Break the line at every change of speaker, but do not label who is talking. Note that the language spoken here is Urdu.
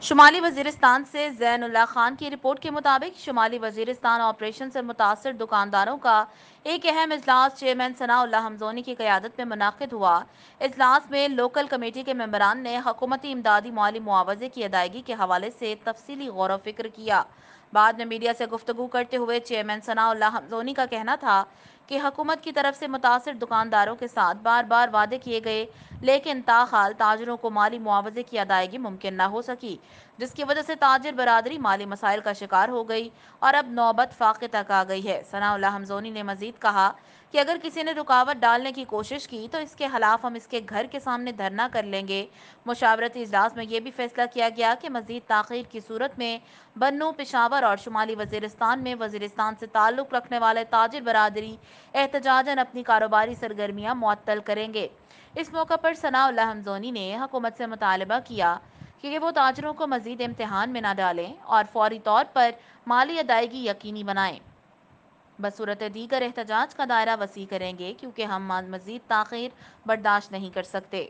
شمالی وزیرستان سے زین اللہ خان کی رپورٹ کے مطابق شمالی وزیرستان آپریشن سے متاثر دکانداروں کا ایک اہم اجلاس چیئرمین ثناء اللہ حمزونی کی قیادت میں منعقد ہوا۔ اجلاس میں لوکل کمیٹی کے ممبران نے حکومتی امدادی مالی معاوضے کی ادائیگی کے حوالے سے تفصیلی غور و فکر کیا۔ بعد میں میڈیا سے گفتگو کرتے ہوئے چیئرمین ثناء اللہ حمزونی کا کہنا تھا کہ حکومت کی طرف سے متاثر دکانداروں کے ساتھ بار بار وعدے کیے گئے، لیکن تاحال تاجروں کو مالی معاوضے کی ادائیگی ممکن نہ ہو سکی، جس کی وجہ سے تاجر برادری مالی مسائل کا شکار ہو گئی اور اب نوبت فاقے تک آ گئی ہے۔ ثناء اللہ حمزونی نے مزید کہا کہ اگر کسی نے رکاوٹ ڈالنے کی کوشش کی تو اس کے خلاف ہم اس کے گھر کے سامنے دھرنا کر لیں گے۔ مشاورتی اجلاس میں یہ بھی فیصلہ کیا گیا کہ مزید تاخیر کی صورت میں بنوں، پشاور اور شمالی وزیرستان میں وزیرستان سے تعلق رکھنے والے تاجر برادری احتجاجاً اپنی کاروباری سرگرمیاں معطل کریں گے۔ اس موقع پر ثناء اللہ حمزونی نے حکومت سے مطالبہ کیا کہ وہ تاجروں کو مزید امتحان میں نہ ڈالیں اور فوری طور پر مالی ادائیگی یقینی بنائیں۔ بصورت دیگر احتجاج کا دائرہ وسیع کریں گے کیونکہ ہم مزید تاخیر برداشت نہیں کر سکتے۔